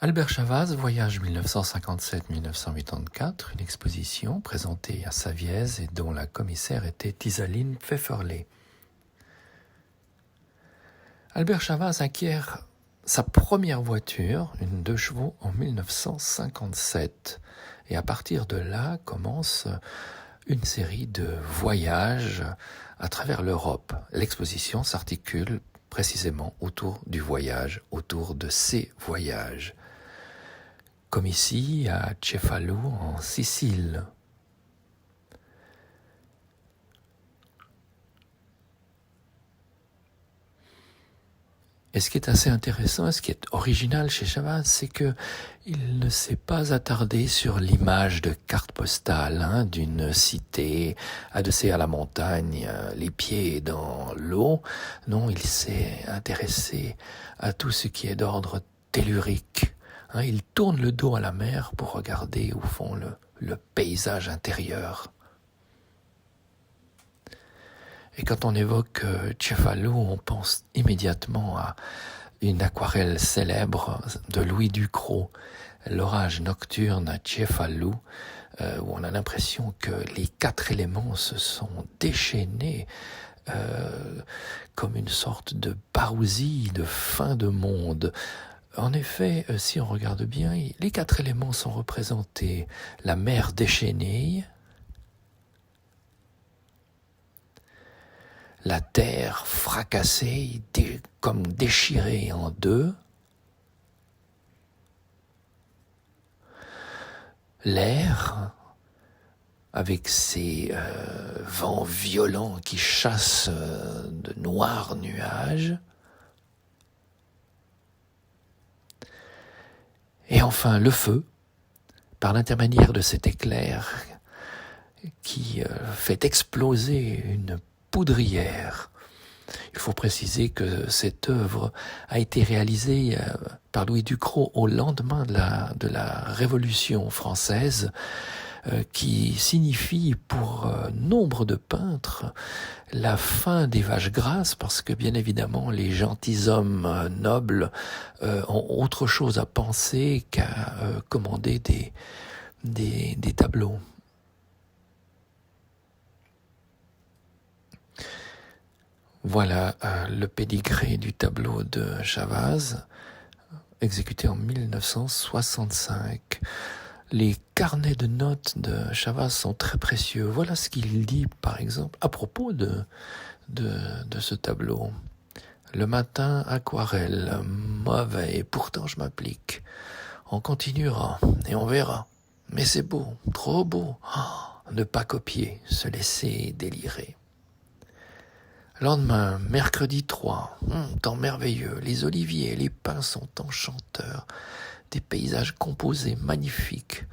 Albert Chavaz, voyage 1957-1984, une exposition présentée à Savièse et dont la commissaire était Isaline Pfefferley. Albert Chavaz acquiert sa première voiture, une 2 chevaux, en 1957. Et à partir de là commence une série de voyages à travers l'Europe. L'exposition s'articule précisément autour du voyage, autour de ces voyages. Comme ici à Cefalù en Sicile. Et ce qui est assez intéressant, et ce qui est original chez Chavaz, c'est que il ne s'est pas attardé sur l'image de carte postale d'une cité adossée à la montagne, les pieds dans l'eau. Non, il s'est intéressé à tout ce qui est d'ordre tellurique. Il tourne le dos à la mer pour regarder au fond le paysage intérieur. Et quand on évoque Cefalù, on pense immédiatement à une aquarelle célèbre de Louis Ducrot, L'orage nocturne à Cefalù, où on a l'impression que les 4 éléments se sont déchaînés comme une sorte de parousie de fin de monde. En effet, si on regarde bien, les 4 éléments sont représentés. La mer déchaînée, la terre fracassée, comme déchirée en deux, l'air, avec ses vents violents qui chassent de noirs nuages, et enfin le feu, par l'intermédiaire de cet éclair qui fait exploser une poudrière. Il faut préciser que cette œuvre a été réalisée par Louis Ducrot au lendemain de la Révolution française, qui signifie pour nombre de peintres la fin des vaches grasses, parce que bien évidemment les gentilshommes nobles ont autre chose à penser qu'à commander des tableaux. Voilà le pédigré du tableau de Chavaz, exécuté en 1965. Les carnets de notes de Chavaz sont très précieux. Voilà ce qu'il dit, par exemple, à propos de ce tableau. Le matin, aquarelle, mauvais, et pourtant je m'applique. On continuera et on verra. Mais c'est beau, trop beau. Ne pas copier, se laisser délirer. Lendemain, mercredi 3, temps merveilleux, les oliviers et les pins sont enchanteurs, des paysages composés magnifiques.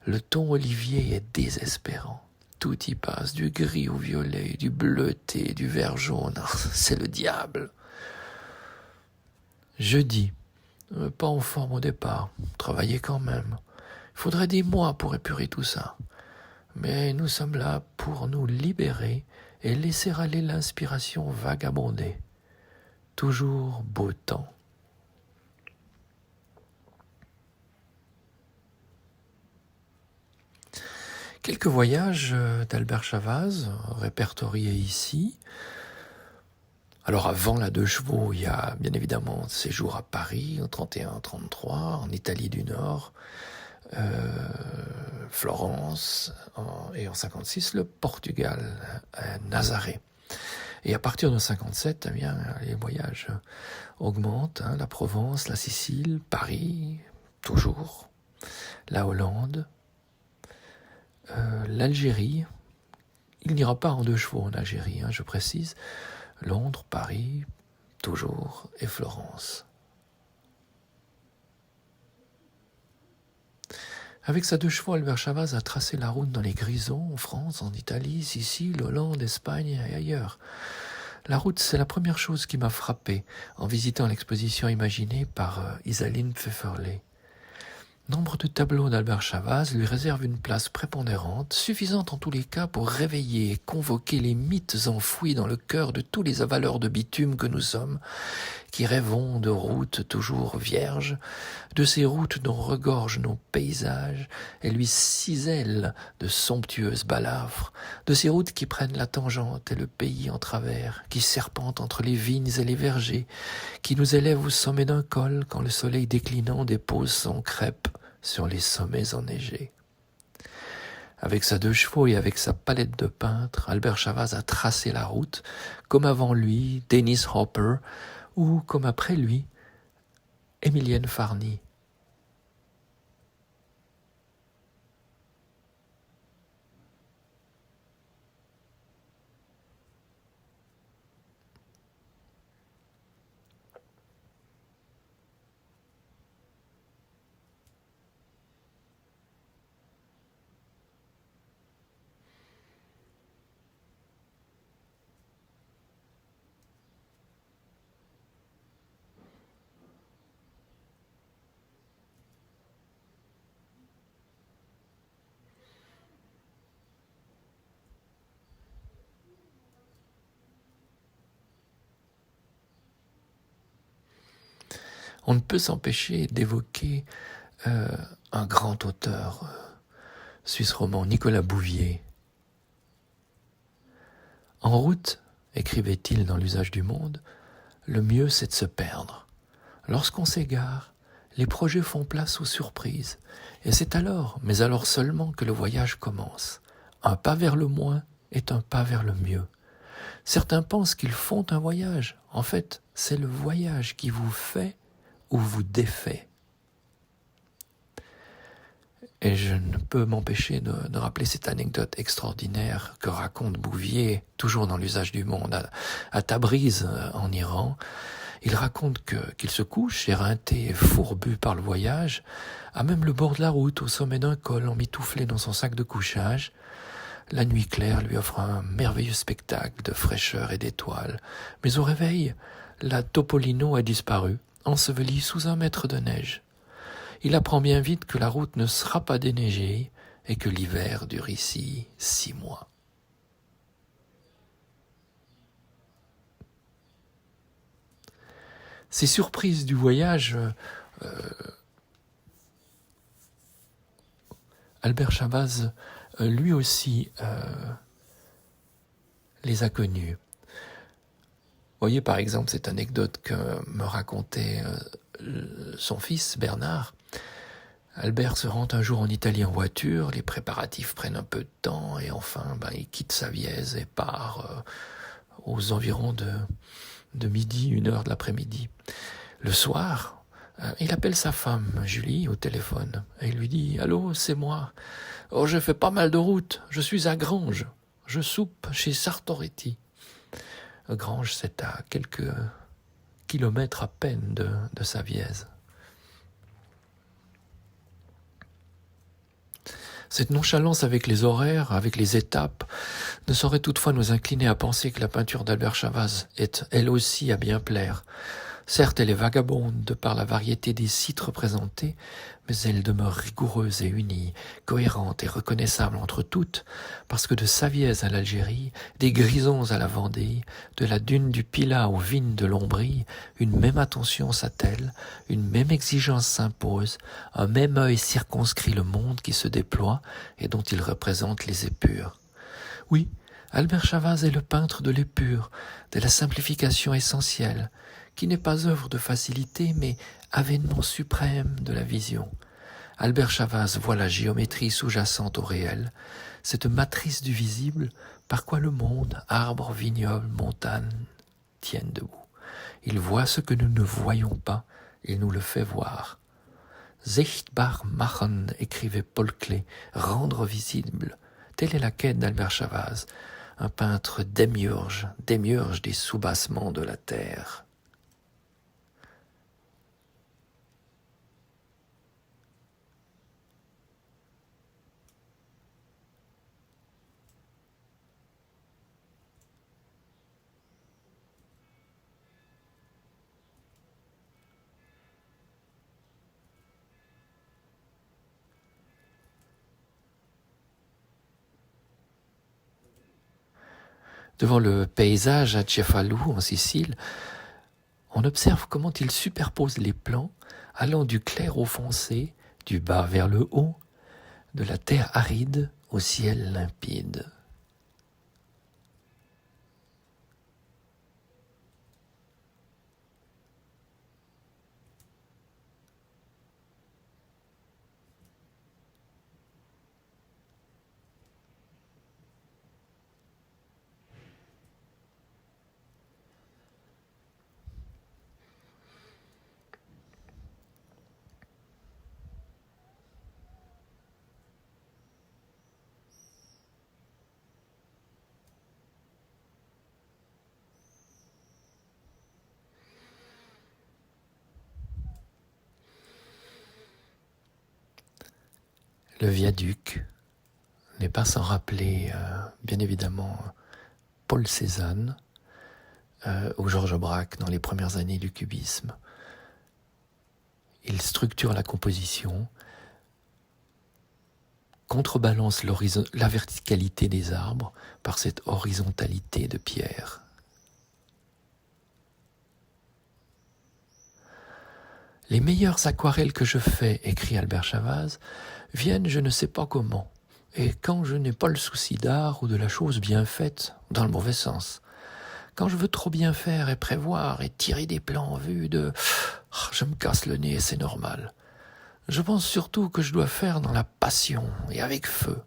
Le ton olivier est désespérant, tout y passe, du gris au violet, du bleuté, du vert jaune, c'est le diable. Jeudi, pas en forme au départ, travailler quand même. Il faudrait des mois pour épurer tout ça. Mais nous sommes là pour nous libérer et laisser aller l'inspiration vagabonder. Toujours beau temps. Quelques voyages d'Albert Chavaz, répertoriés ici. Alors avant la 2 chevaux, il y a bien évidemment séjour à Paris, en 31-33, en Italie du Nord, Florence, et en 56 le Portugal, Nazaré. Et à partir de 57, eh bien, les voyages augmentent, la Provence, la Sicile, Paris, toujours, la Hollande, l'Algérie. Il n'ira pas en 2 chevaux en Algérie, je précise, Londres, Paris, toujours, et Florence. Avec sa 2 chevaux, Albert Chavaz a tracé la route dans les Grisons, en France, en Italie, Sicile, Hollande, Espagne et ailleurs. La route, c'est la première chose qui m'a frappé en visitant l'exposition imaginée par Isaline Pfefferley. Nombre de tableaux d'Albert Chavaz lui réservent une place prépondérante, suffisante en tous les cas pour réveiller et convoquer les mythes enfouis dans le cœur de tous les avaleurs de bitume que nous sommes, qui rêvons de routes toujours vierges, de ces routes dont regorgent nos paysages et lui cisèlent de somptueuses balafres, de ces routes qui prennent la tangente et le pays en travers, qui serpentent entre les vignes et les vergers, qui nous élèvent au sommet d'un col quand le soleil déclinant dépose son crêpe sur les sommets enneigés. Avec sa 2 chevaux et avec sa palette de peintre, Albert Chavaz a tracé la route, comme avant lui, Dennis Hopper, ou comme après lui, Emilienne Farny. On ne peut s'empêcher d'évoquer un grand auteur suisse roman, Nicolas Bouvier. En route, écrivait-il dans l'usage du monde, le mieux c'est de se perdre. Lorsqu'on s'égare, les projets font place aux surprises, et c'est alors, mais alors seulement, que le voyage commence. Un pas vers le moins est un pas vers le mieux. Certains pensent qu'ils font un voyage. En fait, c'est le voyage qui vous fait ou vous défait. Et je ne peux m'empêcher de rappeler cette anecdote extraordinaire que raconte Bouvier, toujours dans l'usage du monde, à Tabriz, en Iran. Il raconte qu'il se couche, éreinté et fourbu par le voyage, à même le bord de la route, au sommet d'un col, emmitouflé dans son sac de couchage. La nuit claire lui offre un merveilleux spectacle de fraîcheur et d'étoiles. Mais au réveil, la Topolino a disparu, ensevelie sous un mètre de neige. Il apprend bien vite que la route ne sera pas déneigée et que l'hiver dure ici 6 mois. Ces surprises du voyage, Albert Chavaz, lui aussi, les a connues. Vous voyez par exemple cette anecdote que me racontait son fils Bernard. Albert se rend un jour en Italie en voiture, les préparatifs prennent un peu de temps et enfin il quitte Savièse et part aux environs de midi, 1h de l'après-midi. Le soir, il appelle sa femme Julie au téléphone et il lui dit « Allô, c'est moi. Oh, je fais pas mal de route, je suis à Granges, je soupe chez Sartoretti. » Granges, c'est à quelques kilomètres à peine de Savièse. Cette nonchalance avec les horaires, avec les étapes, ne saurait toutefois nous incliner à penser que la peinture d'Albert Chavaz est elle aussi à bien plaire. Certes, elle est vagabonde de par la variété des sites représentés, mais elle demeure rigoureuse et unie, cohérente et reconnaissable entre toutes, parce que de Savièse à l'Algérie, des Grisons à la Vendée, de la dune du Pilat aux vignes de l'Ombrie, une même attention s'attelle, une même exigence s'impose, un même œil circonscrit le monde qui se déploie et dont il représente les épures. Oui, Albert Chavaz est le peintre de l'épure, de la simplification essentielle, qui n'est pas œuvre de facilité, mais avènement suprême de la vision. Albert Chavaz voit la géométrie sous-jacente au réel, cette matrice du visible par quoi le monde, arbres, vignobles, montagnes, tiennent debout. Il voit ce que nous ne voyons pas, il nous le fait voir. Sichtbar machen, écrivait Paul Klee, rendre visible. Telle est la quête d'Albert Chavaz, un peintre démiurge des soubassements de la terre. Devant le paysage à Cefalù, en Sicile, On observe comment il superpose les plans, allant du clair au foncé, du bas vers le haut, de la terre aride au ciel limpide. Le viaduc n'est pas sans rappeler, bien évidemment, Paul Cézanne ou Georges Braque dans les premières années du cubisme. Il structure la composition, contrebalance la verticalité des arbres par cette horizontalité de pierre. Les meilleures aquarelles que je fais, écrit Albert Chavaz, viennent je ne sais pas comment, et quand je n'ai pas le souci d'art ou de la chose bien faite, dans le mauvais sens. Quand je veux trop bien faire et prévoir et tirer des plans en vue de « je me casse le nez, c'est normal ». Je pense surtout que je dois faire dans la passion et avec feu.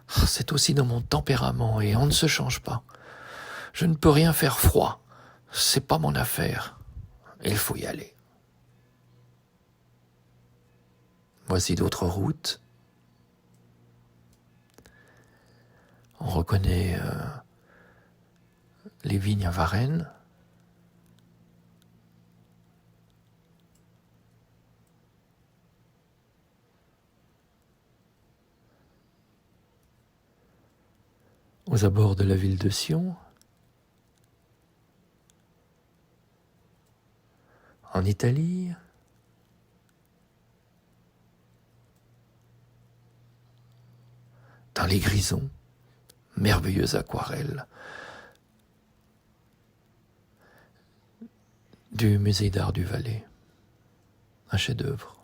C'est aussi dans mon tempérament et on ne se change pas. Je ne peux rien faire froid, c'est pas mon affaire. Il faut y aller. Voici d'autres routes. On reconnaît les vignes à Varennes. Aux abords de la ville de Sion. En Italie. Dans les Grisons, merveilleuse aquarelle du musée d'art du Valais, un chef-d'œuvre.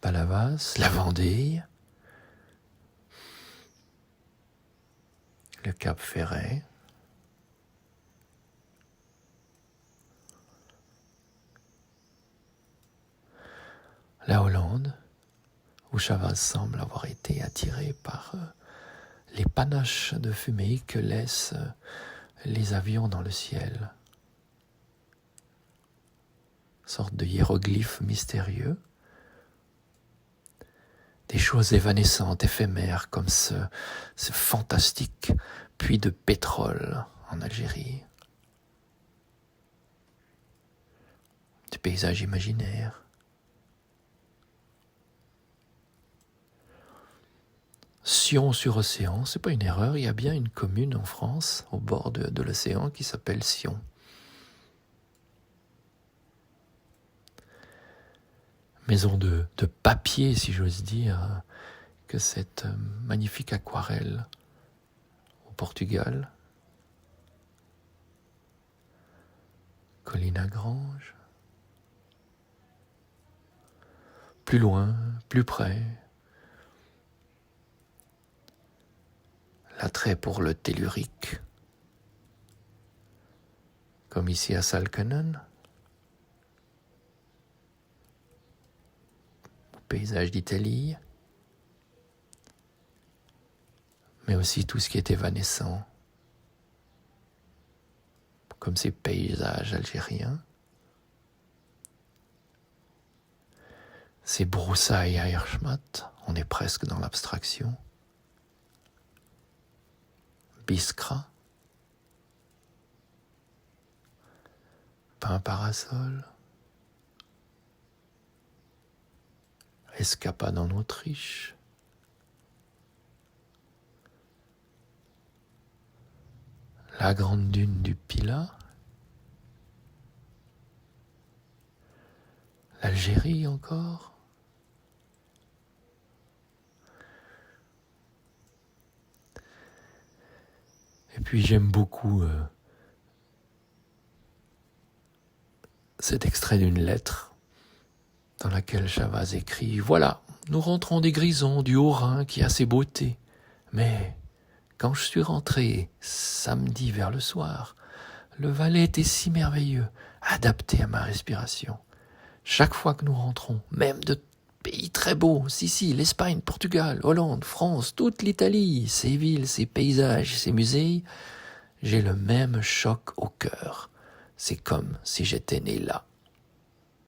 Palavas, la Vendée, le Cap Ferret, la Hollande, où Chavaz semble avoir été attiré par les panaches de fumée que laissent les avions dans le ciel. Sorte de hiéroglyphe mystérieux. Des choses évanescentes, éphémères, comme ce fantastique puits de pétrole en Algérie. Des paysages imaginaires. Sion-sur-Océan, c'est pas une erreur, il y a bien une commune en France, au bord de l'océan, qui s'appelle Sion. Maison de papier, si j'ose dire, que cette magnifique aquarelle au Portugal. Colline à Grange. Plus loin, plus près. L'attrait pour le tellurique, comme ici à Salkönen. Paysage d'Italie, mais aussi tout ce qui est évanescent, comme ces paysages algériens, ces broussailles à Hirschmatt, on est presque dans l'abstraction. Biskra, Pin parasol, Escapade en Autriche, la grande dune du Pilat, l'Algérie encore. Et puis j'aime beaucoup cet extrait d'une lettre dans laquelle Chavaz écrit « Voilà, nous rentrons des Grisons, du Haut-Rhin qui a ses beautés. Mais quand je suis rentré samedi vers le soir, le Valais était si merveilleux, adapté à ma respiration. Chaque fois que nous rentrons, même de pays très beaux, Sicile, l'Espagne, Portugal, Hollande, France, toute l'Italie, ses villes, ses paysages, ses musées, j'ai le même choc au cœur. C'est comme si j'étais né là. »